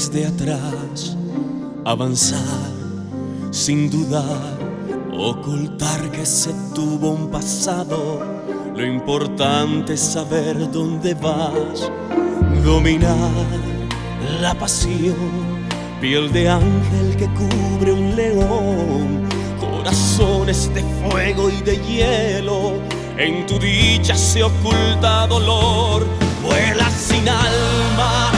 desde atrás, avanzar sin dudar, ocultar que se tuvo un pasado. Lo importante es saber dónde vas, dominar la pasión, piel de ángel que cubre un león, corazones de fuego y de hielo. En tu dicha se oculta dolor, vuela sin alma,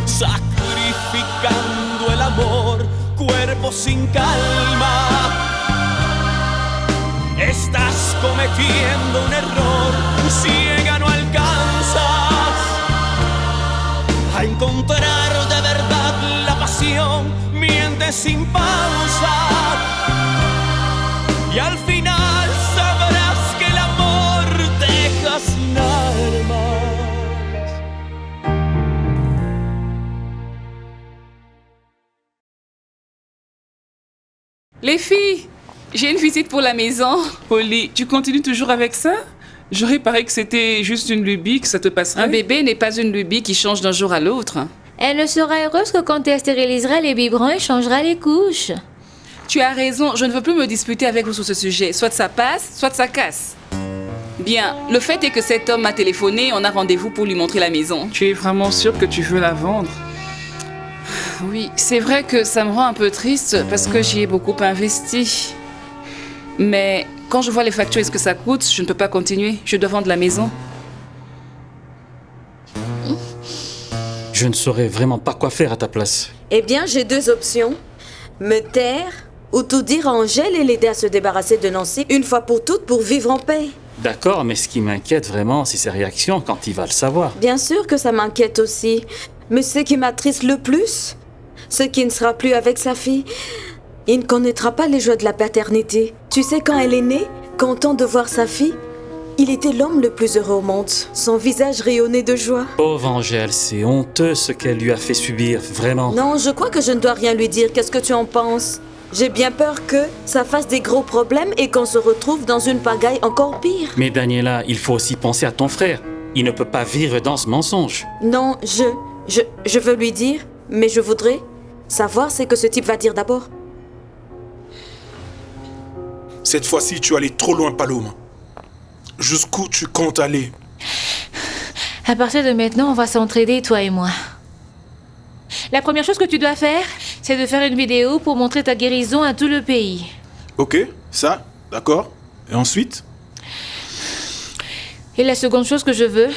sacrificando el amor, cuerpo sin calma. Estás cometiendo un error, ciega no alcanzas a encontrar de verdad la pasión, mientes sin pausa y al final sabrás que el amor deja sin armas. Les filles, j'ai une visite pour la maison. Polly, tu continues toujours avec ça? J'aurais parié que c'était juste une lubie, que ça te passerait. Un bébé n'est pas une lubie qui change d'un jour à l'autre. Elle ne sera heureuse que quand elle stérilisera les biberons et changera les couches. Tu as raison, je ne veux plus me disputer avec vous sur ce sujet. Soit ça passe, soit ça casse. Bien, le fait est que cet homme m'a téléphoné, on a rendez-vous pour lui montrer la maison. Tu es vraiment sûre que tu veux la vendre? Oui, c'est vrai que ça me rend un peu triste parce que j'y ai beaucoup investi. Mais quand je vois les factures et ce que ça coûte, je ne peux pas continuer. Je dois vendre la maison. Je ne saurais vraiment pas quoi faire à ta place. Eh bien, j'ai deux options. Me taire ou tout dire à Angèle et l'aider à se débarrasser de Nancy une fois pour toutes pour vivre en paix. D'accord, mais ce qui m'inquiète vraiment, c'est ses réactions quand il va le savoir. Bien sûr que ça m'inquiète aussi. Mais ce qui m'attriste le plus, c'est qu'il ne sera plus avec sa fille. Il ne connaîtra pas les joies de la paternité. Tu sais, quand elle est née, content de voir sa fille, il était l'homme le plus heureux au monde. Son visage rayonnait de joie. Pauvre Angèle, c'est honteux ce qu'elle lui a fait subir, vraiment. Non, je crois que je ne dois rien lui dire. Qu'est-ce que tu en penses? J'ai bien peur que ça fasse des gros problèmes et qu'on se retrouve dans une pagaille encore pire. Mais Daniela, il faut aussi penser à ton frère. Il ne peut pas vivre dans ce mensonge. Non, je veux lui dire, mais je voudrais savoir ce que ce type va dire d'abord. Cette fois-ci, tu es allé trop loin, Paloma. Jusqu'où tu comptes aller? À partir de maintenant, on va s'entraider, toi et moi. La première chose que tu dois faire, c'est de faire une vidéo pour montrer ta guérison à tout le pays. Ok, ça, d'accord. Et ensuite? Et la seconde chose que je veux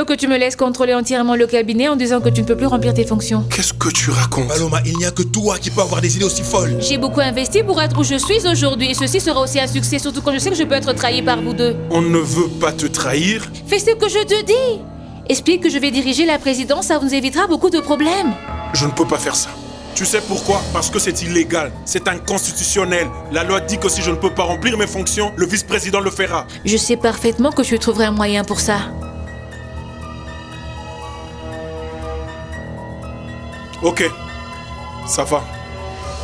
que tu me laisses contrôler entièrement le cabinet en disant que tu ne peux plus remplir tes fonctions. Qu'est-ce que tu racontes? Paloma, il n'y a que toi qui peux avoir des idées aussi folles. J'ai beaucoup investi pour être où je suis aujourd'hui et ceci sera aussi un succès, surtout quand je sais que je peux être trahi par vous deux. On ne veut pas te trahir. Fais ce que je te dis. Explique que je vais diriger la présidence, ça nous évitera beaucoup de problèmes. Je ne peux pas faire ça. Tu sais pourquoi? Parce que c'est illégal, c'est inconstitutionnel. La loi dit que si je ne peux pas remplir mes fonctions, le vice-président le fera. Je sais parfaitement que tu trouverais un moyen pour ça. Ok, ça va.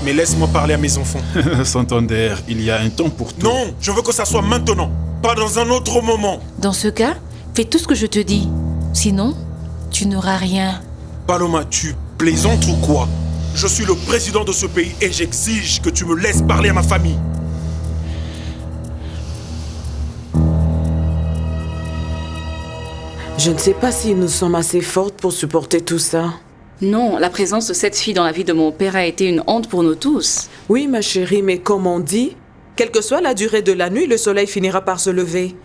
Mais laisse-moi parler à mes enfants. Santander, il y a un temps pour tout. Non, je veux que ça soit maintenant, pas dans un autre moment. Dans ce cas, fais tout ce que je te dis. Sinon, tu n'auras rien. Paloma, tu plaisantes ou quoi? Je suis le président de ce pays et j'exige que tu me laisses parler à ma famille. Je ne sais pas si nous sommes assez fortes pour supporter tout ça. Non, la présence de cette fille dans la vie de mon père a été une honte pour nous tous. Oui, ma chérie, mais comme on dit, quelle que soit la durée de la nuit, le soleil finira par se lever.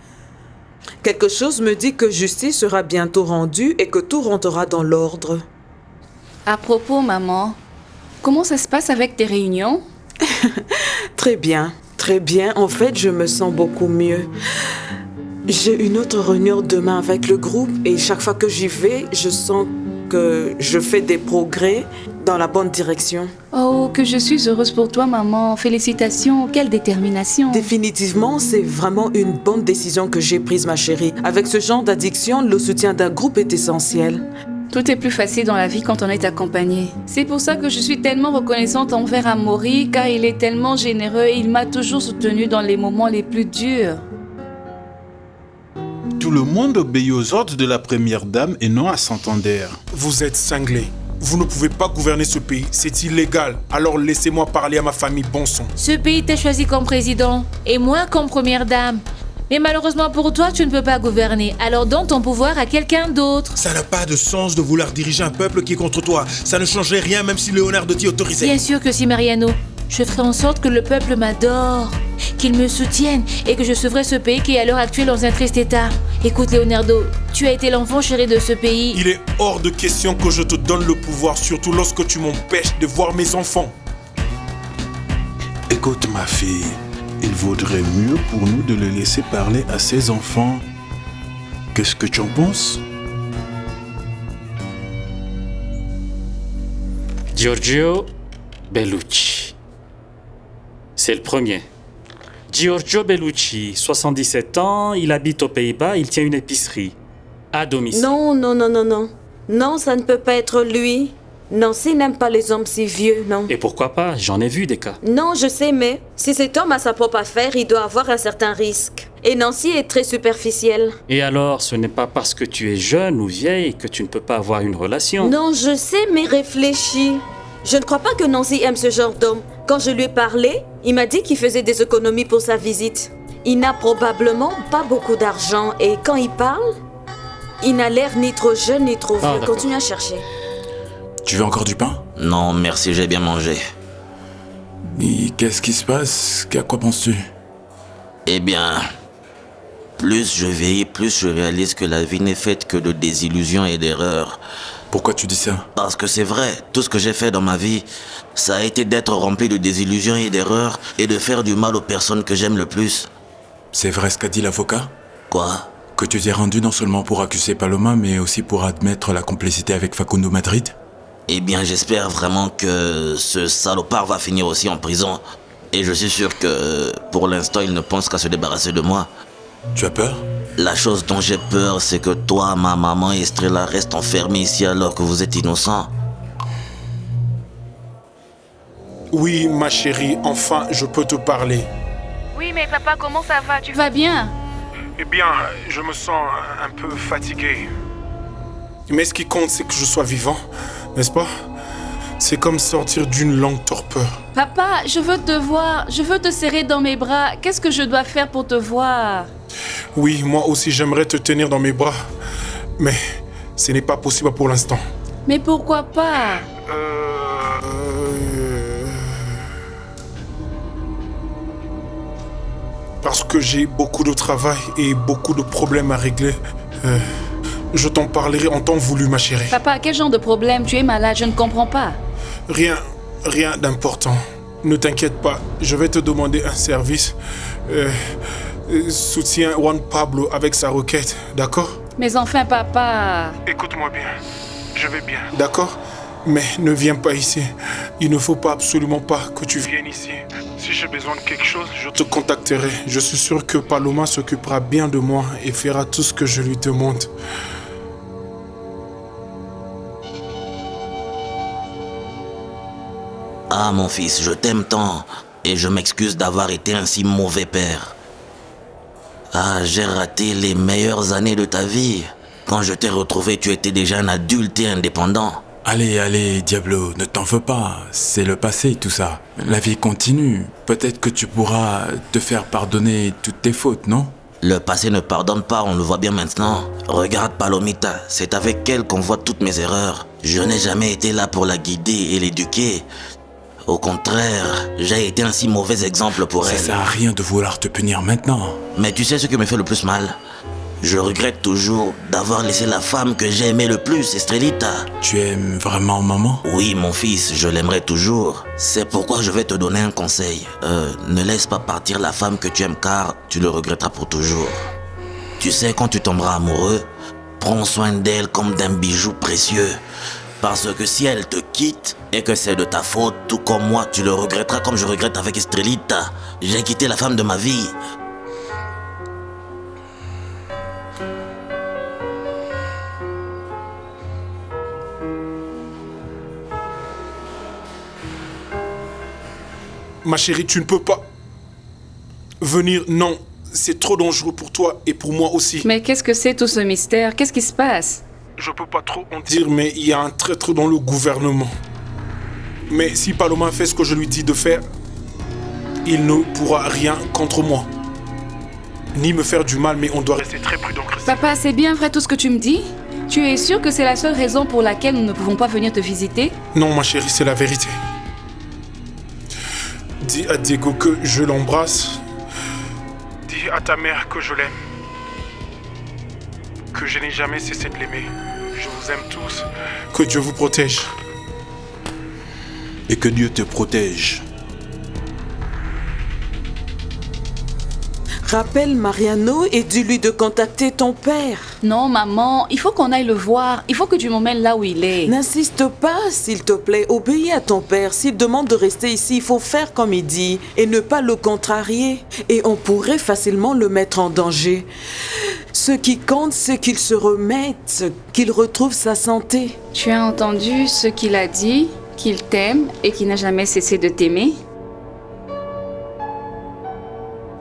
Quelque chose me dit que justice sera bientôt rendue et que tout rentrera dans l'ordre. À propos, maman, comment ça se passe avec tes réunions? Très bien, très bien. En fait, je me sens beaucoup mieux. J'ai une autre réunion demain avec le groupe et chaque fois que j'y vais, je sens que je fais des progrès dans la bonne direction. Oh, que je suis heureuse pour toi, maman. Félicitations, quelle détermination. Définitivement, c'est vraiment une bonne décision que j'ai prise, ma chérie. Avec ce genre d'addiction, le soutien d'un groupe est essentiel. Tout est plus facile dans la vie quand on est accompagné. C'est pour ça que je suis tellement reconnaissante envers Amaury, car il est tellement généreux et il m'a toujours soutenue dans les moments les plus durs. Tout le monde obéit aux ordres de la première dame et non à Santander. Vous êtes cinglés. Vous ne pouvez pas gouverner ce pays, c'est illégal. Alors laissez-moi parler à ma famille, bon sang. Ce pays t'a choisi comme président et moi comme première dame. Mais malheureusement pour toi, tu ne peux pas gouverner. Alors donne ton pouvoir à quelqu'un d'autre. Ça n'a pas de sens de vouloir diriger un peuple qui est contre toi. Ça ne changerait rien même si Leonardo t'y autorisait. Bien sûr que si, Mariano. Je ferai en sorte que le peuple m'adore, qu'il me soutienne et que je sauverai ce pays qui est à l'heure actuelle dans un triste état. Écoute, Leonardo, tu as été l'enfant chéri de ce pays. Il est hors de question que je te donne le pouvoir, surtout lorsque tu m'empêches de voir mes enfants. Écoute ma fille, il vaudrait mieux pour nous de le laisser parler à ses enfants. Qu'est-ce que tu en penses? Giorgio Bellucci. C'est le premier. Giorgio Bellucci, 77 ans, il habite aux Pays-Bas, il tient une épicerie. À domicile. Non, non, non, non, non. Non, ça ne peut pas être lui. Nancy n'aime pas les hommes si vieux, non. Et pourquoi pas? J'en ai vu des cas. Non, je sais, mais si cet homme a sa propre affaire, il doit avoir un certain risque. Et Nancy est très superficielle. Et alors, ce n'est pas parce que tu es jeune ou vieille que tu ne peux pas avoir une relation. Non, je sais, mais réfléchis. Je ne crois pas que Nancy aime ce genre d'homme. Quand je lui ai parlé, il m'a dit qu'il faisait des économies pour sa visite. Il n'a probablement pas beaucoup d'argent et quand il parle, il n'a l'air ni trop jeune ni trop vieux. Continue à chercher. Tu veux encore du pain? Non, merci, j'ai bien mangé. Et qu'est-ce qui se passe? À quoi penses-tu? Eh bien, plus je vieillis, plus je réalise que la vie n'est faite que de désillusions et d'erreurs. Pourquoi tu dis ça? Parce que c'est vrai, tout ce que j'ai fait dans ma vie, ça a été d'être rempli de désillusions et d'erreurs et de faire du mal aux personnes que j'aime le plus. C'est vrai ce qu'a dit l'avocat? Quoi? Que tu t'es rendu non seulement pour accuser Paloma, mais aussi pour admettre la complicité avec Facundo Madrid? Eh bien, j'espère vraiment que ce salopard va finir aussi en prison. Et je suis sûr que, pour l'instant, il ne pense qu'à se débarrasser de moi. Tu as peur? La chose dont j'ai peur, c'est que toi, ma maman et Estrella restent enfermés ici alors que vous êtes innocents. Oui, ma chérie, enfin, je peux te parler. Oui, mais papa, comment ça va? Tu vas bien? Eh bien, je me sens un peu fatigué. Mais ce qui compte, c'est que je sois vivant, n'est-ce pas? C'est comme sortir d'une longue torpeur. Papa, je veux te voir. Je veux te serrer dans mes bras. Qu'est-ce que je dois faire pour te voir? Oui, moi aussi, j'aimerais te tenir dans mes bras. Mais ce n'est pas possible pour l'instant. Mais pourquoi pas? Parce que j'ai beaucoup de travail et beaucoup de problèmes à régler. Je t'en parlerai en temps voulu, ma chérie. Papa, quel genre de problème? Tu es malade, je ne comprends pas. Rien d'important. Ne t'inquiète pas, je vais te demander un service. Soutiens Juan Pablo avec sa requête, d'accord? Mais enfin, papa... Écoute-moi bien, je vais bien. D'accord? Mais ne viens pas ici. Il ne faut pas, absolument pas que tu viennes ici. Si j'ai besoin de quelque chose, je te contacterai. Je suis sûr que Paloma s'occupera bien de moi et fera tout ce que je lui demande. Ah, mon fils, je t'aime tant et je m'excuse d'avoir été un si mauvais père. Ah, j'ai raté les meilleures années de ta vie. Quand je t'ai retrouvé, tu étais déjà un adulte et indépendant. Allez, Diablo, ne t'en veux pas. C'est le passé, tout ça. La vie continue. Peut-être que tu pourras te faire pardonner toutes tes fautes, non? Le passé ne pardonne pas, on le voit bien maintenant. Regarde Palomita, c'est avec elle qu'on voit toutes mes erreurs. Je n'ai jamais été là pour la guider et l'éduquer. Au contraire, j'ai été un si mauvais exemple pour elle. Ça sert à rien de vouloir te punir maintenant. Mais tu sais ce qui me fait le plus mal? Je regrette toujours d'avoir laissé la femme que j'ai aimée le plus, Estrellita. Tu aimes vraiment maman? Oui, mon fils, je l'aimerai toujours. C'est pourquoi je vais te donner un conseil. Ne laisse pas partir la femme que tu aimes car tu le regretteras pour toujours. Tu sais, quand tu tomberas amoureux, prends soin d'elle comme d'un bijou précieux. Parce que si elle te quitte et que c'est de ta faute, tout comme moi, tu le regretteras comme je regrette avec Estrellita. J'ai quitté la femme de ma vie. Ma chérie, tu ne peux pas venir. Non, c'est trop dangereux pour toi et pour moi aussi. Mais qu'est-ce que c'est tout ce mystère? Qu'est-ce qui se passe? Je peux pas trop en dire, mais il y a un traître dans le gouvernement. Mais si Paloma fait ce que je lui dis de faire, il ne pourra rien contre moi. Ni me faire du mal, mais on doit rester très prudent, Christine. Papa, c'est bien vrai tout ce que tu me dis? Tu es sûr que c'est la seule raison pour laquelle nous ne pouvons pas venir te visiter? Non, ma chérie, c'est la vérité. Dis à Diego que je l'embrasse. Dis à ta mère que je l'aime. Que je n'ai jamais cessé de l'aimer. Je vous aime tous. Que Dieu vous protège. Et que Dieu te protège. Rappelle Mariano et dis-lui de contacter ton père. Non, maman, il faut qu'on aille le voir. Il faut que tu m'emmènes là où il est. N'insiste pas, s'il te plaît. Obéis à ton père. S'il demande de rester ici, il faut faire comme il dit et ne pas le contrarier. Et on pourrait facilement le mettre en danger. Ce qui compte, c'est qu'il se remette, qu'il retrouve sa santé. Tu as entendu ce qu'il a dit? Qu'il t'aime et qu'il n'a jamais cessé de t'aimer?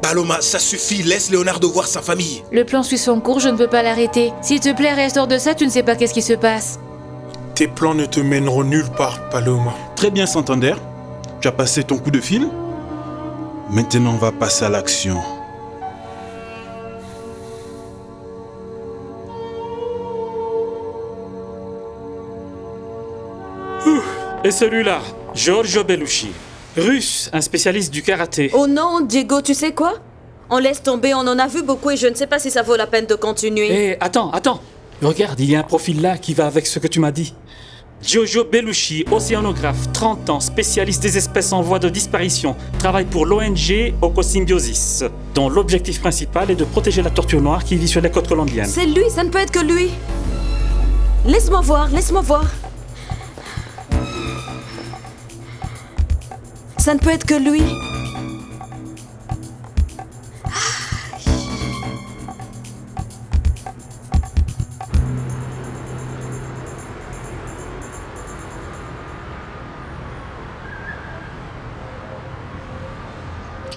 Paloma, ça suffit, laisse Leonardo voir sa famille. Le plan suit son cours, je ne peux pas l'arrêter. S'il te plaît, reste hors de ça, tu ne sais pas qu'est-ce qui se passe. Tes plans ne te mèneront nulle part, Paloma. Très bien, Santander. Tu as passé ton coup de fil. Maintenant, on va passer à l'action. Et celui-là, Giorgio Bellucci. Russe, un spécialiste du karaté. Oh non, Diego, tu sais quoi? On laisse tomber, on en a vu beaucoup et je ne sais pas si ça vaut la peine de continuer. Eh, attends. Regarde, il y a un profil là qui va avec ce que tu m'as dit. Giorgio Bellucci, océanographe, 30 ans, spécialiste des espèces en voie de disparition, travaille pour l'ONG Ocosymbiosis, dont l'objectif principal est de protéger la tortue noire qui vit sur les côtes colombiennes. C'est lui, ça ne peut être que lui. Laisse-moi voir. Ça ne peut être que lui.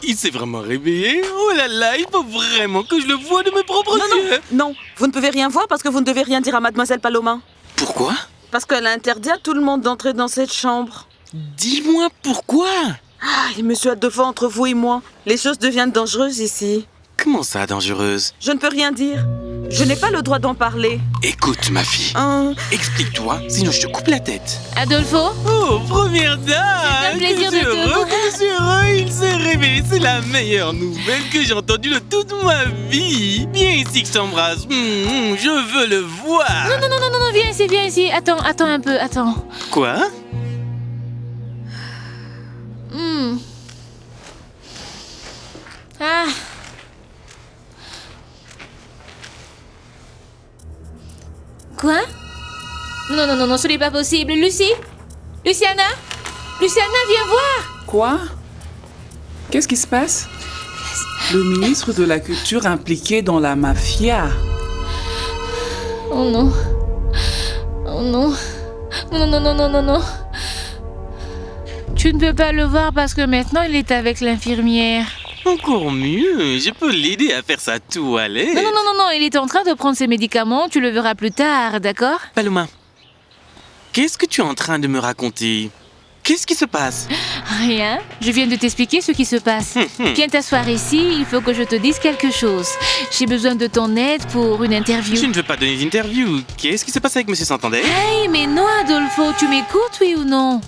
Il s'est vraiment réveillé. Oh là là, il faut vraiment que je le voie de mes propres yeux. Non, vous ne pouvez rien voir parce que vous ne devez rien dire à Mademoiselle Paloma. Pourquoi? Parce qu'elle a interdit à tout le monde d'entrer dans cette chambre. Dis-moi pourquoi? Monsieur a deux fois entre vous et moi. Les choses deviennent dangereuses ici. Comment ça, dangereuse? Je ne peux rien dire. Je n'ai pas le droit d'en parler. Écoute, ma fille. Explique-toi, sinon je te coupe la tête. Adolfo? Oh, première dame! C'est un plaisir de te voir. Je suis heureux, il s'est réveillé. C'est la meilleure nouvelle que j'ai entendue de toute ma vie. Viens ici que je t'embrasse. Je veux le voir. Non, viens ici. Attends un peu, attends. Quoi? Ah. Quoi? Non, ce n'est pas possible. Luciana, viens voir. Quoi? Qu'est-ce qui se passe? Le ministre de la Culture impliqué dans la mafia. Oh non. Non. Tu ne peux pas le voir parce que maintenant il est avec l'infirmière. Encore mieux, je peux l'aider à faire sa toilette. Non, il est en train de prendre ses médicaments, tu le verras plus tard, d'accord? Paloma, qu'est-ce que tu es en train de me raconter? Qu'est-ce qui se passe? Rien, je viens de t'expliquer ce qui se passe. Viens t'asseoir ici, il faut que je te dise quelque chose. J'ai besoin de ton aide pour une interview. Je ne veux pas donner d'interview. Qu'est-ce qui se passe avec Monsieur Santander? Hey, mais non Adolfo, tu m'écoutes, oui ou non?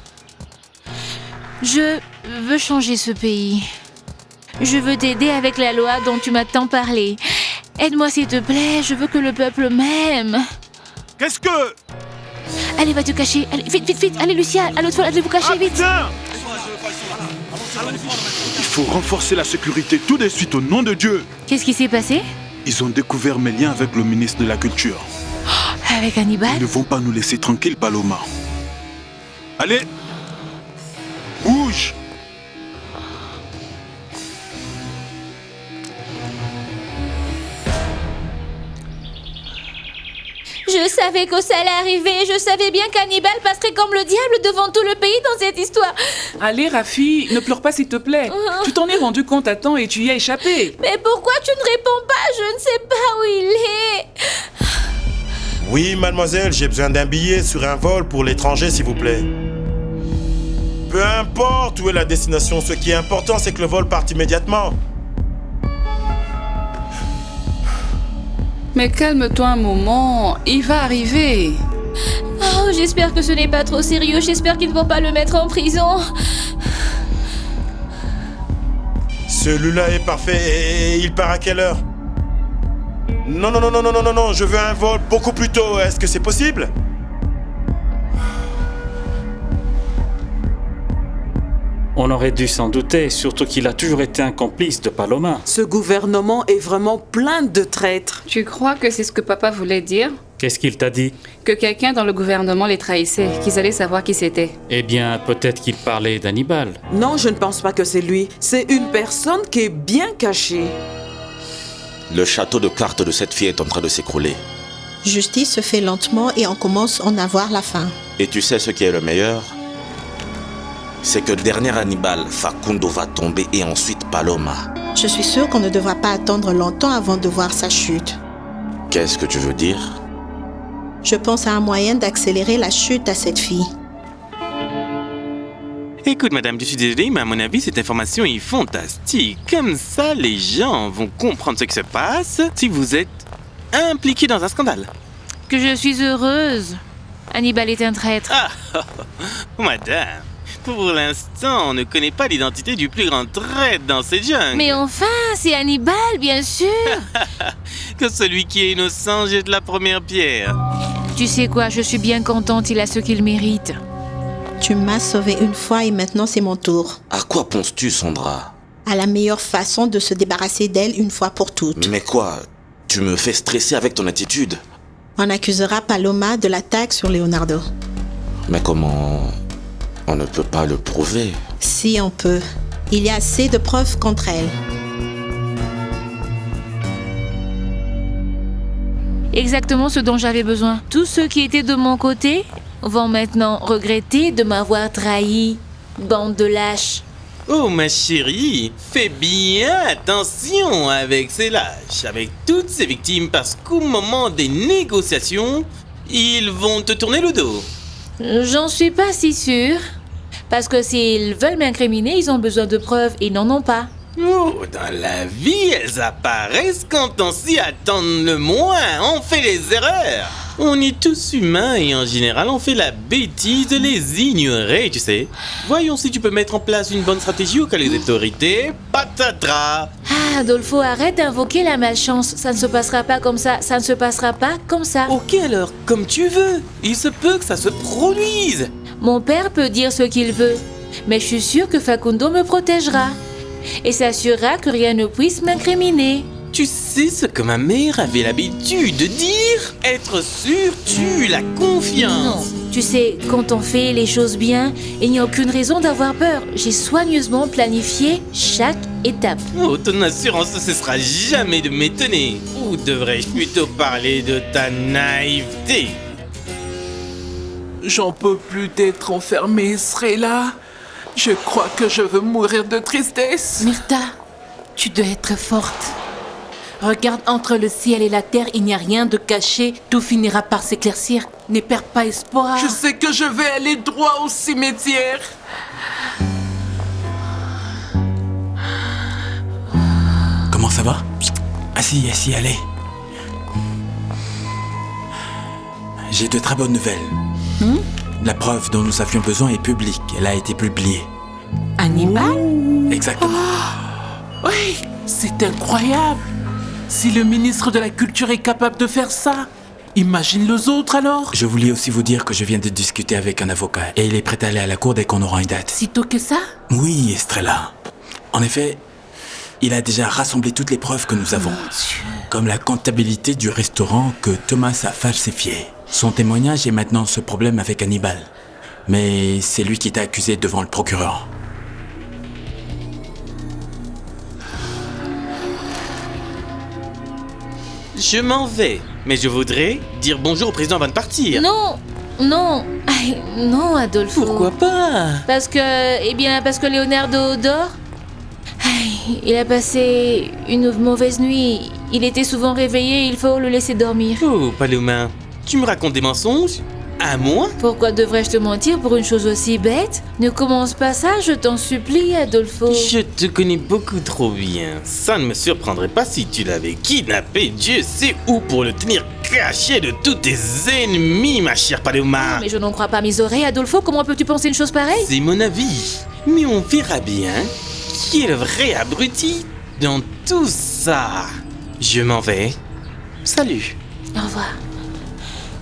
Je veux changer ce pays. Je veux t'aider avec la loi dont tu m'as tant parlé. Aide-moi s'il te plaît, je veux que le peuple m'aime. Qu'est-ce que... Allez, va te cacher. Allez, vite. Allez, Lucia, à l'autre fois, allez vous cacher, vite. Il faut renforcer la sécurité tout de suite au nom de Dieu. Qu'est-ce qui s'est passé? Ils ont découvert mes liens avec le ministre de la Culture. Avec Hannibal? Ils ne vont pas nous laisser tranquilles, Paloma. Allez! Bouge! Je savais que ça allait arriver. Je savais bien qu'Hannibal passerait comme le diable devant tout le pays dans cette histoire. Allez, Rafi, ne pleure pas s'il te plaît. Tu t'en es rendu compte à temps et tu y as échappé. Mais pourquoi tu ne réponds pas? Je ne sais pas où il est. Oui, mademoiselle, j'ai besoin d'un billet sur un vol pour l'étranger, s'il vous plaît. Peu importe où est la destination, ce qui est important, c'est que le vol parte immédiatement. Mais calme-toi un moment, il va arriver. Oh, j'espère que ce n'est pas trop sérieux. J'espère qu'ils ne vont pas le mettre en prison. Celui-là est parfait et il part à quelle heure? Non, je veux un vol beaucoup plus tôt. Est-ce que c'est possible? On aurait dû s'en douter, surtout qu'il a toujours été un complice de Paloma. Ce gouvernement est vraiment plein de traîtres. Tu crois que c'est ce que papa voulait dire? Qu'est-ce qu'il t'a dit? Que quelqu'un dans le gouvernement les trahissait, qu'ils allaient savoir qui c'était. Eh bien, peut-être qu'il parlait d'Hannibal. Non, je ne pense pas que c'est lui. C'est une personne qui est bien cachée. Le château de cartes de cette fille est en train de s'écrouler. Justice se fait lentement et on commence à en avoir la faim. Et tu sais ce qui est le meilleur? C'est que dernier Hannibal, Facundo va tomber et ensuite Paloma. Je suis sûre qu'on ne devra pas attendre longtemps avant de voir sa chute. Qu'est-ce que tu veux dire? Je pense à un moyen d'accélérer la chute à cette fille. Écoute, madame, je suis désolée, mais à mon avis, cette information est fantastique. Comme ça, les gens vont comprendre ce qui se passe si vous êtes impliqué dans un scandale. Que je suis heureuse. Hannibal est un traître. Madame, pour l'instant, on ne connaît pas l'identité du plus grand traître dans cette jungle. Mais enfin, c'est Hannibal, bien sûr. Que celui qui est innocent jette la première pierre. Tu sais quoi, je suis bien contente, il a ce qu'il mérite. Tu m'as sauvée une fois et maintenant c'est mon tour. À quoi penses-tu, Sandra? À la meilleure façon de se débarrasser d'elle une fois pour toutes. Mais quoi? Tu me fais stresser avec ton attitude. On accusera Paloma de l'attaque sur Leonardo. Mais comment? On ne peut pas le prouver. Si on peut. Il y a assez de preuves contre elle. Exactement ce dont j'avais besoin. Tous ceux qui étaient de mon côté vont maintenant regretter de m'avoir trahi. Bande de lâches. Oh ma chérie, fais bien attention avec ces lâches, avec toutes ces victimes, parce qu'au moment des négociations, ils vont te tourner le dos. J'en suis pas si sûre. Parce que s'ils veulent m'incriminer, ils ont besoin de preuves et n'en ont pas. Oh, dans la vie, elles apparaissent quand on s'y attend le moins. On fait les erreurs. On est tous humains et en général, on fait la bêtise de les ignorer, tu sais. Voyons si tu peux mettre en place une bonne stratégie au cas les autorités. Patatras. Ah, Adolfo, arrête d'invoquer la malchance. Ça ne se passera pas comme ça. Ça ne se passera pas comme ça. Ok alors, comme tu veux. Il se peut que ça se produise. Mon père peut dire ce qu'il veut. Mais je suis sûre que Facundo me protégera. Et s'assurera que rien ne puisse m'incriminer. Tu sais ce que ma mère avait l'habitude de dire? Être sûr tue la confiance. Non, tu sais, quand on fait les choses bien, il n'y a aucune raison d'avoir peur. J'ai soigneusement planifié chaque étape. Oh, ton assurance ne cessera jamais de m'étonner. Ou devrais-je plutôt parler de ta naïveté? J'en peux plus d'être enfermé, Srela. Je crois que je veux mourir de tristesse. Myrta, tu dois être forte. Regarde entre le ciel et la terre, il n'y a rien de caché. Tout finira par s'éclaircir. Ne perds pas espoir. Je sais que je vais aller droit au cimetière. Comment ça va? Assis, allez. J'ai de très bonnes nouvelles. La preuve dont nous avions besoin est publique. Elle a été publiée. Hannibal? Exactement. Oui, c'est incroyable. Si le ministre de la Culture est capable de faire ça, imagine les autres alors. Je voulais aussi vous dire que je viens de discuter avec un avocat et il est prêt à aller à la cour dès qu'on aura une date. Si tôt que ça? Oui, Estrella. En effet, il a déjà rassemblé toutes les preuves que nous avons. Comme la comptabilité du restaurant que Thomas a falsifié. Son témoignage est maintenant ce problème avec Hannibal. Mais c'est lui qui t'a accusé devant le procureur. Je m'en vais, mais je voudrais dire bonjour au président avant de partir. Non, non, non, Adolfo. Pourquoi pas? Parce que Leonardo dort. Il a passé une mauvaise nuit. Il était souvent réveillé, il faut le laisser dormir. Oh, Paloma, tu me racontes des mensonges? À moi? Pourquoi devrais-je te mentir pour une chose aussi bête? Ne commence pas ça, je t'en supplie, Adolfo. Je te connais beaucoup trop bien. Ça ne me surprendrait pas si tu l'avais kidnappé, Dieu sait où, pour le tenir caché de tous tes ennemis, ma chère Paloma. Mais je n'en crois pas mes oreilles, Adolfo. Comment peux-tu penser une chose pareille? C'est mon avis. Mais on verra bien qui est le vrai abruti dans tout ça. Je m'en vais. Salut. Au revoir.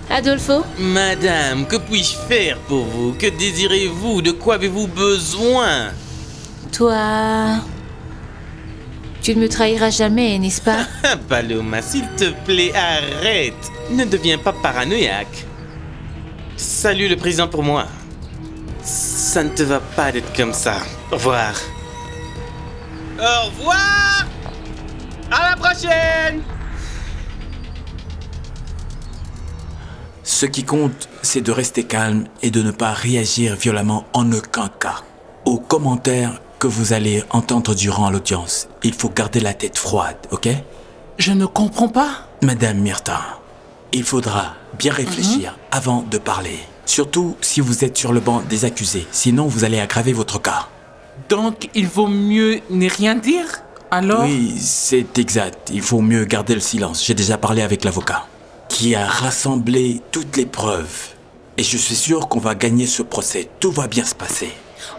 Adolfo? Madame, que puis-je faire pour vous? Que désirez-vous? De quoi avez-vous besoin? Toi... Tu ne me trahiras jamais, n'est-ce pas? Paloma, s'il te plaît, arrête. Ne deviens pas paranoïaque. Salut le président pour moi. Ça ne te va pas d'être comme ça. Au revoir. Au revoir! À la prochaine! Ce qui compte, c'est de rester calme et de ne pas réagir violemment en aucun cas. Aux commentaires que vous allez entendre durant l'audience, il faut garder la tête froide, ok? Je ne comprends pas. Madame Myrta, il faudra bien réfléchir avant de parler. Surtout si vous êtes sur le banc des accusés, sinon vous allez aggraver votre cas. Donc, il vaut mieux ne rien dire? Alors? Oui, c'est exact. Il faut mieux garder le silence. J'ai déjà parlé avec l'avocat, qui a rassemblé toutes les preuves. Et je suis sûr qu'on va gagner ce procès. Tout va bien se passer.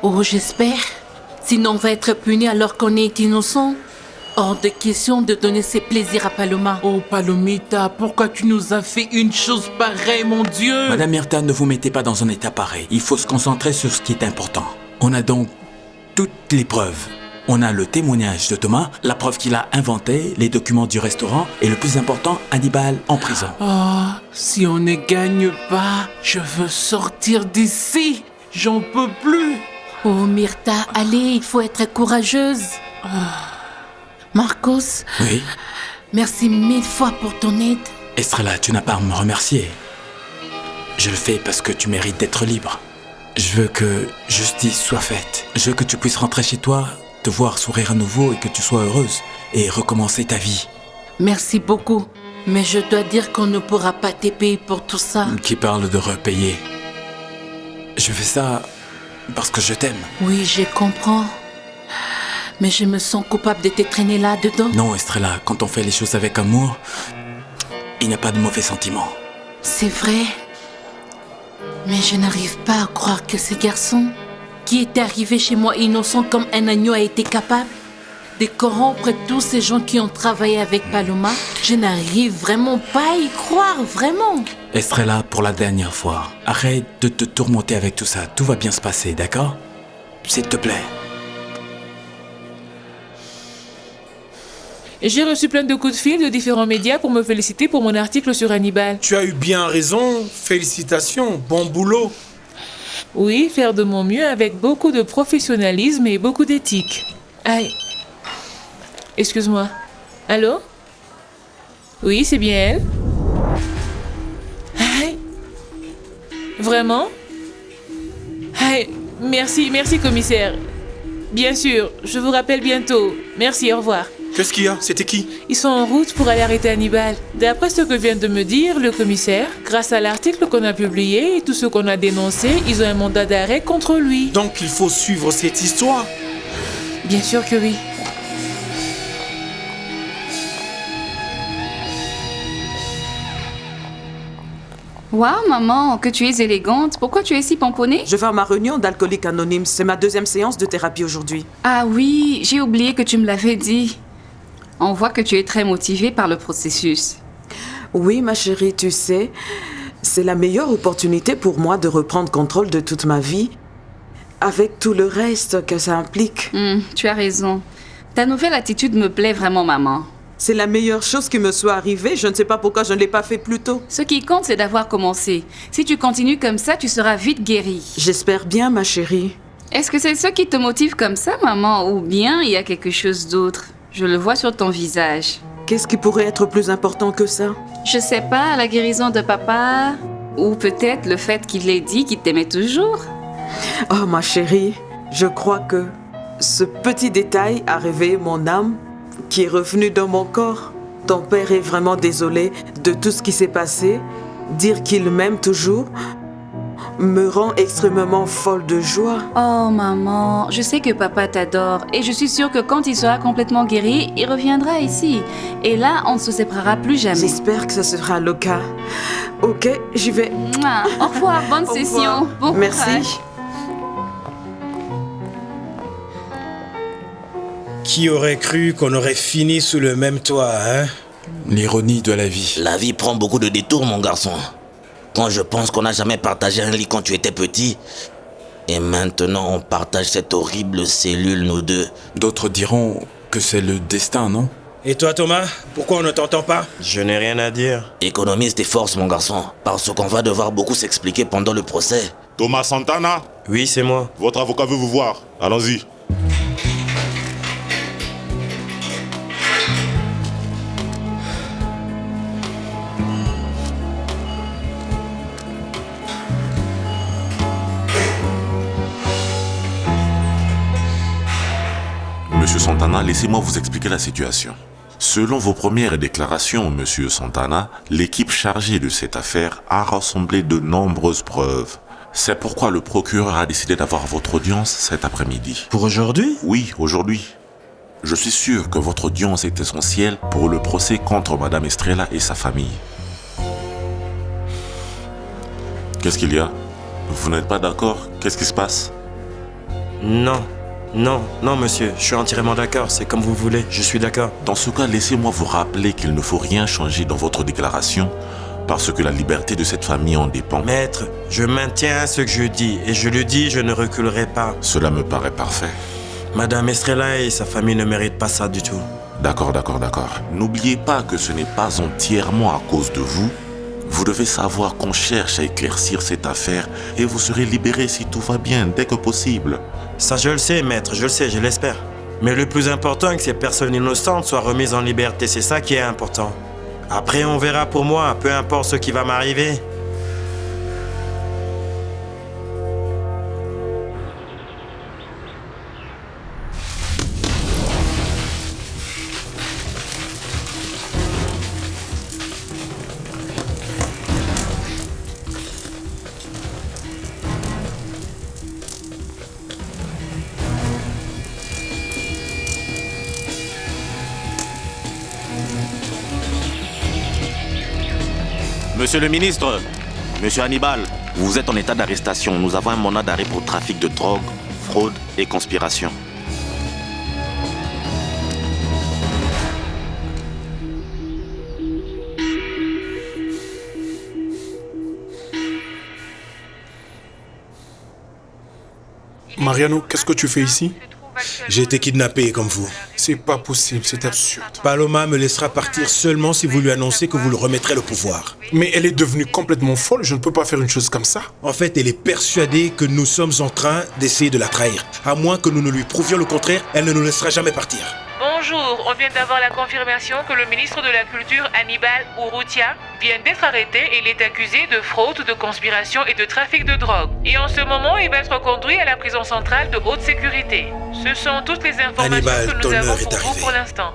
Oh, j'espère. Sinon, on va être puni alors qu'on est innocent. Hors de question de donner ses plaisirs à Paloma. Oh, Palomita, pourquoi tu nous as fait une chose pareille, mon Dieu? Madame Myrta, ne vous mettez pas dans un état pareil. Il faut se concentrer sur ce qui est important. On a donc toutes les preuves. On a le témoignage de Thomas, la preuve qu'il a inventé, les documents du restaurant et le plus important, Hannibal en prison. Oh, si on ne gagne pas, je veux sortir d'ici. J'en peux plus. Oh, Myrta, allez, il faut être courageuse. Marcos? Oui? Merci 1000 fois pour ton aide. Estrella, tu n'as pas à me remercier. Je le fais parce que tu mérites d'être libre. Je veux que justice soit faite. Je veux que tu puisses rentrer chez toi, te voir sourire à nouveau et que tu sois heureuse et recommencer ta vie. Merci beaucoup. Mais je dois dire qu'on ne pourra pas te payer pour tout ça. Qui parle de repayer? Je fais ça parce que je t'aime. Oui, je comprends. Mais je me sens coupable de te traîner là-dedans. Non, Estrella, quand on fait les choses avec amour, il n'y a pas de mauvais sentiments. C'est vrai. Mais je n'arrive pas à croire que ce garçon, qui était arrivé chez moi innocent comme un agneau, a été capable de corrompre tous ces gens qui ont travaillé avec Paloma. Je n'arrive vraiment pas à y croire, vraiment. Estrella, pour la dernière fois, arrête de te tourmenter avec tout ça. Tout va bien se passer, d'accord? S'il te plaît. J'ai reçu plein de coups de fil de différents médias pour me féliciter pour mon article sur Hannibal. Tu as eu bien raison. Félicitations. Bon boulot. Oui, faire de mon mieux avec beaucoup de professionnalisme et beaucoup d'éthique. Aïe. Excuse-moi. Allô? Oui, c'est bien elle. Aïe. Vraiment? Aïe. Merci, commissaire. Bien sûr, je vous rappelle bientôt. Merci, au revoir. Qu'est-ce qu'il y a? C'était qui? Ils sont en route pour aller arrêter Hannibal. D'après ce que vient de me dire le commissaire, grâce à l'article qu'on a publié et tout ce qu'on a dénoncé, ils ont un mandat d'arrêt contre lui. Donc il faut suivre cette histoire? Bien sûr que oui. Waouh, maman, que tu es élégante. Pourquoi tu es si pomponnée? Je vais à ma réunion d'alcooliques anonymes. C'est ma 2e séance de thérapie aujourd'hui. Ah oui, j'ai oublié que tu me l'avais dit. On voit que tu es très motivée par le processus. Oui, ma chérie, tu sais, c'est la meilleure opportunité pour moi de reprendre contrôle de toute ma vie, avec tout le reste que ça implique. Tu as raison. Ta nouvelle attitude me plaît vraiment, maman. C'est la meilleure chose qui me soit arrivée. Je ne sais pas pourquoi je ne l'ai pas fait plus tôt. Ce qui compte, c'est d'avoir commencé. Si tu continues comme ça, tu seras vite guérie. J'espère bien, ma chérie. Est-ce que c'est ce qui te motive comme ça, maman? Ou bien il y a quelque chose d'autre? Je le vois sur ton visage. Qu'est-ce qui pourrait être plus important que ça? Je sais pas, la guérison de papa, ou peut-être le fait qu'il ait dit qu'il t'aimait toujours. Oh ma chérie, je crois que ce petit détail a réveillé mon âme qui est revenue dans mon corps. Ton père est vraiment désolé de tout ce qui s'est passé. Dire qu'il m'aime toujours me rend extrêmement folle de joie. Oh maman, je sais que papa t'adore et je suis sûre que quand il sera complètement guéri, il reviendra ici. Et là, on ne se séparera plus jamais. J'espère que ce sera le cas. Ok, j'y vais. Mouah. Au revoir, bonne session. Bon Merci. courage. Qui aurait cru qu'on aurait fini sous le même toit, hein? L'ironie de la vie. La vie prend beaucoup de détours, mon garçon. Quand je pense qu'on n'a jamais partagé un lit quand tu étais petit, et maintenant on partage cette horrible cellule, nous deux. D'autres diront que c'est le destin, non? Et toi, Thomas, pourquoi on ne t'entend pas? Je n'ai rien à dire. Économise tes forces, mon garçon, parce qu'on va devoir beaucoup s'expliquer pendant le procès. Thomas Santana? Oui, c'est moi. Votre avocat veut vous voir. Allons-y. Monsieur Santana, laissez-moi vous expliquer la situation. Selon vos premières déclarations, Monsieur Santana, l'équipe chargée de cette affaire a rassemblé de nombreuses preuves. C'est pourquoi le procureur a décidé d'avoir votre audience cet après-midi. Pour aujourd'hui? Oui, aujourd'hui. Je suis sûr que votre audience est essentielle pour le procès contre Madame Estrella et sa famille. Qu'est-ce qu'il y a? Vous n'êtes pas d'accord? Qu'est-ce qui se passe? Non. Non, monsieur, je suis entièrement d'accord, c'est comme vous voulez, je suis d'accord. Dans ce cas, laissez-moi vous rappeler qu'il ne faut rien changer dans votre déclaration parce que la liberté de cette famille en dépend. Maître, je maintiens ce que je dis et je le dis, je ne reculerai pas. Cela me paraît parfait. Madame Estrella et sa famille ne méritent pas ça du tout. D'accord. N'oubliez pas que ce n'est pas entièrement à cause de vous. Vous devez savoir qu'on cherche à éclaircir cette affaire et vous serez libéré si tout va bien, dès que possible. Ça je le sais, maître, je le sais, je l'espère. Mais le plus important est que ces personnes innocentes soient remises en liberté, c'est ça qui est important. Après on verra pour moi, peu importe ce qui va m'arriver. Monsieur le ministre, monsieur Hannibal, vous êtes en état d'arrestation. Nous avons un mandat d'arrêt pour trafic de drogue, fraude et conspiration. Mariano, qu'est-ce que tu fais ici? J'ai été kidnappé comme vous. C'est pas possible, c'est absurde. Paloma me laissera partir seulement si vous lui annoncez que vous le remettrez le pouvoir. Mais elle est devenue complètement folle, je ne peux pas faire une chose comme ça. En fait, elle est persuadée que nous sommes en train d'essayer de la trahir. À moins que nous ne lui prouvions le contraire, elle ne nous laissera jamais partir. Bonjour, on vient d'avoir la confirmation que le ministre de la Culture, Hannibal Urrutia, vient d'être arrêté et il est accusé de fraude, de conspiration et de trafic de drogue. Et en ce moment, il va être conduit à la prison centrale de haute sécurité. Ce sont toutes les informations Hannibal, que nous avons pour vous pour l'instant.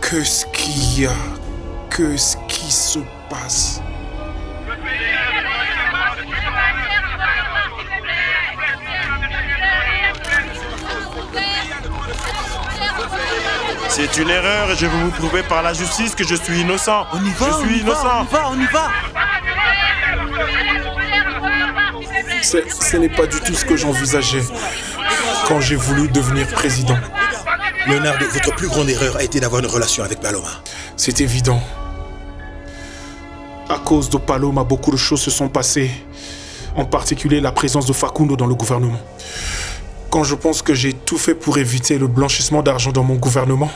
Qu'est-ce qu'il y a? Qu'est-ce qui se passe? C'est une erreur et je vais vous prouver par la justice que je suis innocent. On y va, je suis innocent. On y va. Ce n'est pas du tout ce que j'envisageais quand j'ai voulu devenir président. Leonardo, votre plus grande erreur a été d'avoir une relation avec Paloma. C'est évident. À cause de Paloma, beaucoup de choses se sont passées. En particulier la présence de Facundo dans le gouvernement. Quand je pense que j'ai tout fait pour éviter le blanchissement d'argent dans mon gouvernement.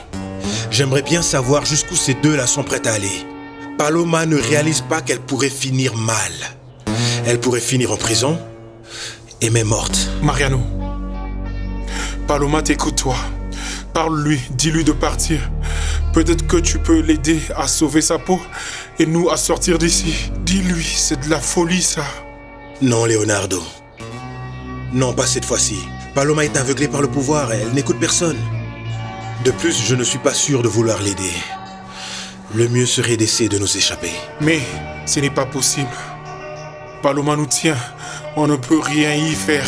J'aimerais bien savoir jusqu'où ces deux-là sont prêts à aller. Paloma ne réalise pas qu'elle pourrait finir mal. Elle pourrait finir en prison et même morte. Mariano, Paloma t'écoute toi. Parle-lui, dis-lui de partir. Peut-être que tu peux l'aider à sauver sa peau et nous à sortir d'ici. Dis-lui, c'est de la folie ça. Non, Leonardo. Non, pas cette fois-ci. Paloma est aveuglée par le pouvoir, elle n'écoute personne. De plus, je ne suis pas sûr de vouloir l'aider. Le mieux serait d'essayer de nous échapper. Mais ce n'est pas possible. Paloma nous tient, on ne peut rien y faire.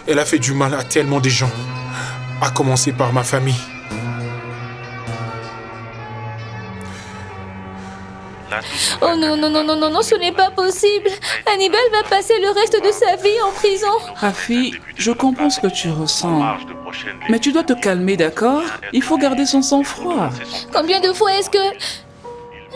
Elle a fait du mal à tellement de gens, à commencer par ma famille. Oh non, non, non, non, non, non, ce n'est pas possible. Hannibal va passer le reste de sa vie en prison. Rafi, je comprends ce que tu ressens. Mais tu dois te calmer, d'accord? Il faut garder son sang-froid. Combien de fois est-ce que...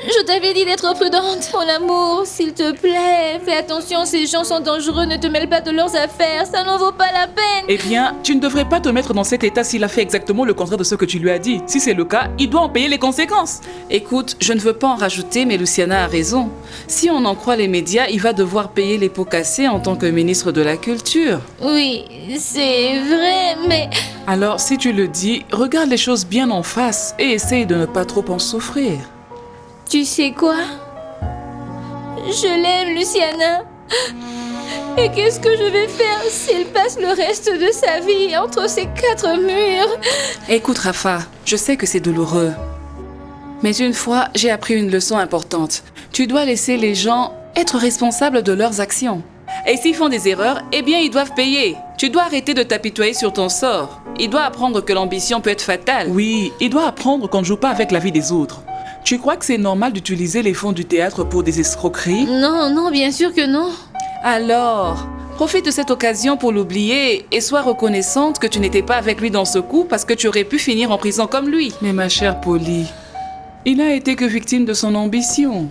Je t'avais dit d'être prudente. Mon amour, s'il te plaît, fais attention, ces gens sont dangereux, ne te mêle pas de leurs affaires, ça n'en vaut pas la peine. Eh bien, tu ne devrais pas te mettre dans cet état s'il a fait exactement le contraire de ce que tu lui as dit. Si c'est le cas, il doit en payer les conséquences. Écoute, je ne veux pas en rajouter, mais Luciana a raison. Si on en croit les médias, il va devoir payer les pots cassés en tant que ministre de la Culture. Oui, c'est vrai, mais... Alors, si tu le dis, regarde les choses bien en face et essaye de ne pas trop en souffrir. Tu sais quoi? Je l'aime, Luciana. Et qu'est-ce que je vais faire s'il passe le reste de sa vie entre ces 4 murs? Écoute, Rafa, je sais que c'est douloureux. Mais une fois, j'ai appris une leçon importante. Tu dois laisser les gens être responsables de leurs actions. Et s'ils font des erreurs, eh bien, ils doivent payer. Tu dois arrêter de t'apitoyer sur ton sort. Il doit apprendre que l'ambition peut être fatale. Oui, il doit apprendre qu'on ne joue pas avec la vie des autres. Tu crois que c'est normal d'utiliser les fonds du théâtre pour des escroqueries? Non, non, bien sûr que non. Alors, profite de cette occasion pour l'oublier et sois reconnaissante que tu n'étais pas avec lui dans ce coup parce que tu aurais pu finir en prison comme lui. Mais ma chère Polly, il n'a été que victime de son ambition.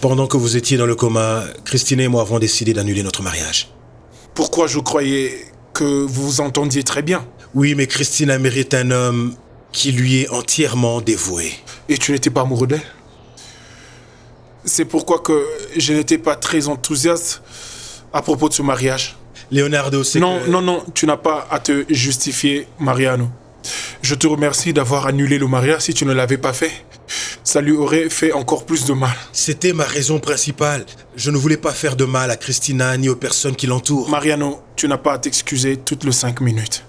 Pendant que vous étiez dans le coma, Christine et moi avons décidé d'annuler notre mariage. Pourquoi? Je croyais que vous vous entendiez très bien. Oui, mais Christina mérite un homme qui lui est entièrement dévoué. Et tu n'étais pas amoureux d'elle? C'est pourquoi que je n'étais pas très enthousiaste à propos de ce mariage. Leonardo, c'est Non, tu n'as pas à te justifier, Mariano. Je te remercie d'avoir annulé le mariage. Si tu ne l'avais pas fait, ça lui aurait fait encore plus de mal. C'était ma raison principale. Je ne voulais pas faire de mal à Christina ni aux personnes qui l'entourent. Mariano, tu n'as pas à t'excuser toutes les 5 minutes.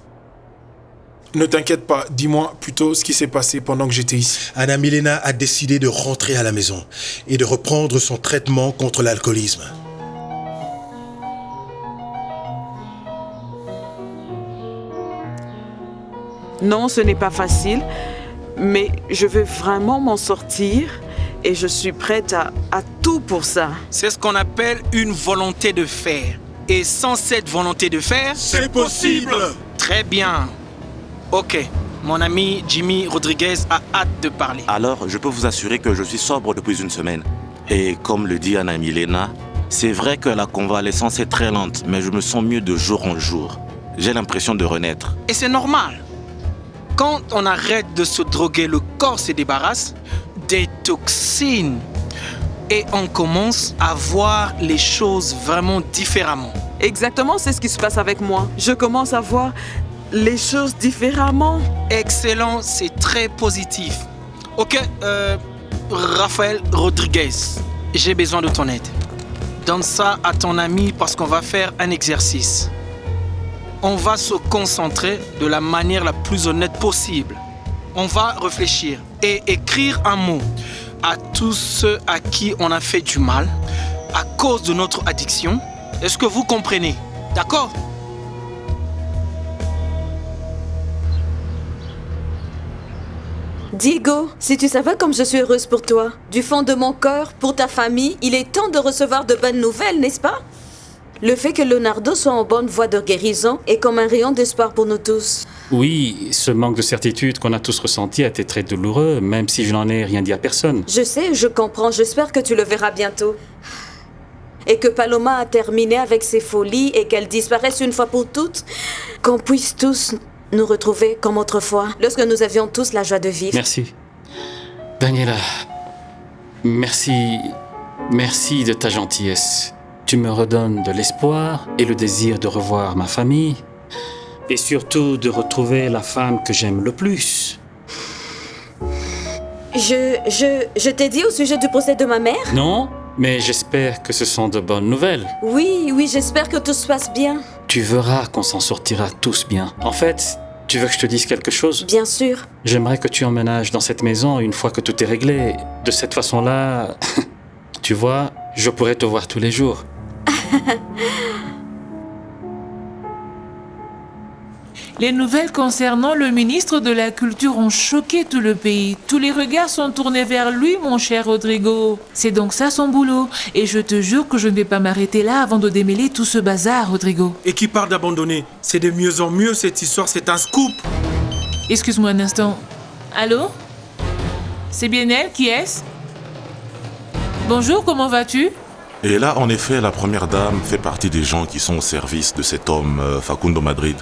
Ne t'inquiète pas, dis-moi plutôt ce qui s'est passé pendant que j'étais ici. Anna Milena a décidé de rentrer à la maison et de reprendre son traitement contre l'alcoolisme. Non, ce n'est pas facile, mais je veux vraiment m'en sortir et je suis prête à tout pour ça. C'est ce qu'on appelle une volonté de faire. Et sans cette volonté de faire... C'est possible! Très bien. Ok, mon ami Jimmy Rodriguez a hâte de parler. Alors, je peux vous assurer que je suis sobre depuis une semaine. Et comme le dit Anna Milena, c'est vrai que la convalescence est très lente, mais je me sens mieux de jour en jour. J'ai l'impression de renaître. Et c'est normal. Quand on arrête de se droguer, le corps se débarrasse des toxines. Et on commence à voir les choses vraiment différemment. Exactement, c'est ce qui se passe avec moi. Je commence à voir les choses différemment. Excellent, c'est très positif. Ok, Raphaël Rodriguez, j'ai besoin de ton aide. Donne ça à ton ami parce qu'on va faire un exercice. On va se concentrer de la manière la plus honnête possible. On va réfléchir et écrire un mot à tous ceux à qui on a fait du mal à cause de notre addiction. Est-ce que vous comprenez? D'accord? Diego, si tu savais comme je suis heureuse pour toi, du fond de mon cœur, pour ta famille, il est temps de recevoir de bonnes nouvelles, n'est-ce pas? Le fait que Leonardo soit en bonne voie de guérison est comme un rayon d'espoir pour nous tous. Oui, ce manque de certitude qu'on a tous ressenti a été très douloureux, même si je n'en ai rien dit à personne. Je sais, je comprends, j'espère que tu le verras bientôt. Et que Paloma a terminé avec ses folies et qu'elle disparaisse une fois pour toutes. Qu'on puisse tous nous retrouver comme autrefois, lorsque nous avions tous la joie de vivre. Merci. Daniela, merci Merci de ta gentillesse. Tu me redonnes de l'espoir et le désir de revoir ma famille. Et surtout de retrouver la femme que j'aime le plus. Je t'ai dit au sujet du procès de ma mère? Non, mais j'espère que ce sont de bonnes nouvelles. Oui, j'espère que tout se passe bien. Tu verras qu'on s'en sortira tous bien. En fait, tu veux que je te dise quelque chose? Bien sûr. J'aimerais que tu emménages dans cette maison une fois que tout est réglé. De cette façon-là, tu vois, je pourrais te voir tous les jours. Les nouvelles concernant le ministre de la Culture ont choqué tout le pays. Tous les regards sont tournés vers lui, mon cher Rodrigo. C'est donc ça son boulot. Et je te jure que je ne vais pas m'arrêter là avant de démêler tout ce bazar, Rodrigo. Et qui parle d'abandonner? C'est de mieux en mieux cette histoire, c'est un scoop. Excuse-moi un instant. Allô? C'est bien elle? Qui est-ce? Bonjour, comment vas-tu? Et là, en effet, la première dame fait partie des gens qui sont au service de cet homme, Facundo Madrid.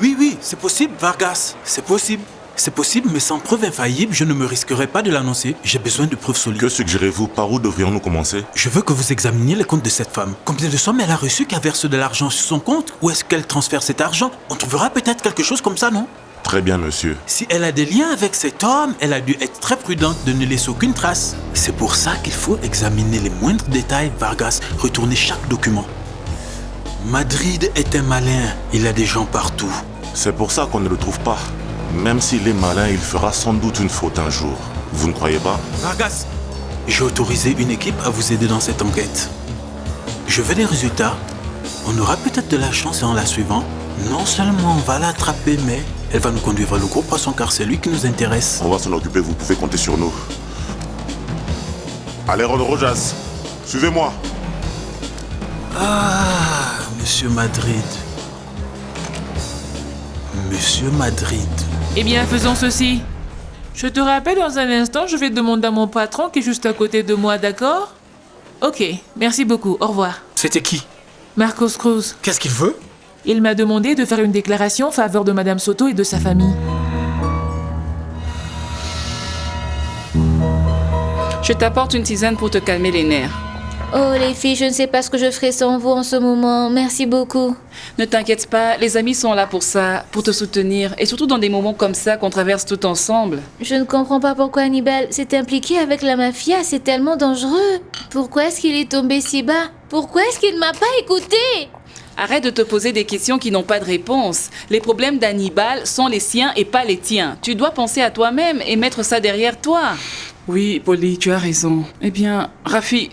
Oui, c'est possible, Vargas. C'est possible. C'est possible, mais sans preuve infaillible, je ne me risquerai pas de l'annoncer. J'ai besoin de preuves solides. Que suggérez-vous? Par où devrions-nous commencer? Je veux que vous examiniez les comptes de cette femme. Combien de sommes elle a reçu qu'elle verse de l'argent sur son compte? Où est-ce qu'elle transfère cet argent? On trouvera peut-être quelque chose comme ça, non? Très bien, monsieur. Si elle a des liens avec cet homme, elle a dû être très prudente de ne laisser aucune trace. C'est pour ça qu'il faut examiner les moindres détails, Vargas, retourner chaque document. Madrid est un malin, il a des gens partout. C'est pour ça qu'on ne le trouve pas. Même s'il est malin, il fera sans doute une faute un jour. Vous ne croyez pas? Vargas, j'ai autorisé une équipe à vous aider dans cette enquête. Je veux des résultats. On aura peut-être de la chance en la suivant. Non seulement on va l'attraper, mais elle va nous conduire vers le gros poisson car c'est lui qui nous intéresse. On va s'en occuper, vous pouvez compter sur nous. Allez, Ron Rojas, suivez-moi. Ah, Monsieur Madrid. Monsieur Madrid. Eh bien, faisons ceci. Je te rappelle dans un instant, je vais demander à mon patron qui est juste à côté de moi, d'accord? Ok, merci beaucoup, au revoir. C'était qui? Marcos Cruz. Qu'est-ce qu'il veut? Il m'a demandé de faire une déclaration en faveur de Madame Soto et de sa famille. Je t'apporte une tisane pour te calmer les nerfs. Oh les filles, je ne sais pas ce que je ferai sans vous en ce moment. Merci beaucoup. Ne t'inquiète pas, les amis sont là pour ça, pour te soutenir. Et surtout dans des moments comme ça qu'on traverse tout ensemble. Je ne comprends pas pourquoi Hannibal s'est impliqué avec la mafia. C'est tellement dangereux. Pourquoi est-ce qu'il est tombé si bas? Pourquoi est-ce qu'il ne m'a pas écouté? Arrête de te poser des questions qui n'ont pas de réponse. Les problèmes d'Hannibal sont les siens et pas les tiens. Tu dois penser à toi-même et mettre ça derrière toi. Oui, Polly, tu as raison. Eh bien, Rafi,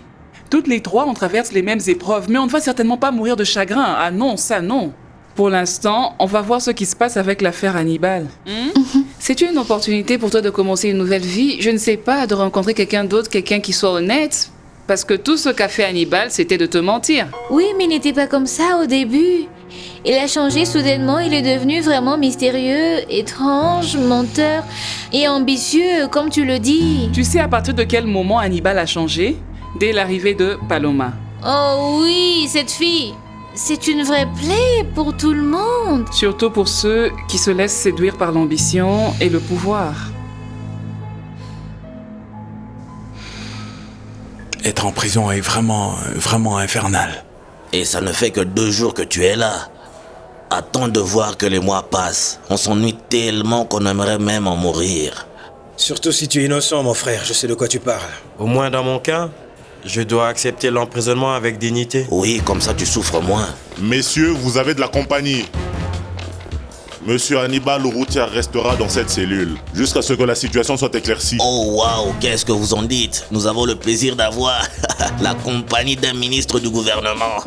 toutes les trois, on traverse les mêmes épreuves, mais on ne va certainement pas mourir de chagrin. Ah non, ça non. Pour l'instant, on va voir ce qui se passe avec l'affaire Hannibal. C'est une opportunité pour toi de commencer une nouvelle vie. Je ne sais pas, de rencontrer quelqu'un d'autre, quelqu'un qui soit honnête. Parce que tout ce qu'a fait Hannibal, c'était de te mentir. Oui, mais il n'était pas comme ça au début. Il a changé soudainement, il est devenu vraiment mystérieux, étrange, menteur et ambitieux, comme tu le dis. Tu sais à partir de quel moment Hannibal a changé? Dès l'arrivée de Paloma. Oh oui, cette fille, c'est une vraie plaie pour tout le monde. Surtout pour ceux qui se laissent séduire par l'ambition et le pouvoir. Être en prison est vraiment infernal. Et ça ne fait que 2 jours que tu es là. Attends de voir que les mois passent. On s'ennuie tellement qu'on aimerait même en mourir. Surtout si tu es innocent, mon frère, je sais de quoi tu parles. Au moins dans mon cas, je dois accepter l'emprisonnement avec dignité. Oui, comme ça tu souffres moins. Messieurs, vous avez de la compagnie. Monsieur Hannibal Urrutia restera dans cette cellule jusqu'à ce que la situation soit éclaircie. Oh waouh, qu'est-ce que vous en dites? Nous avons le plaisir d'avoir la compagnie d'un ministre du gouvernement.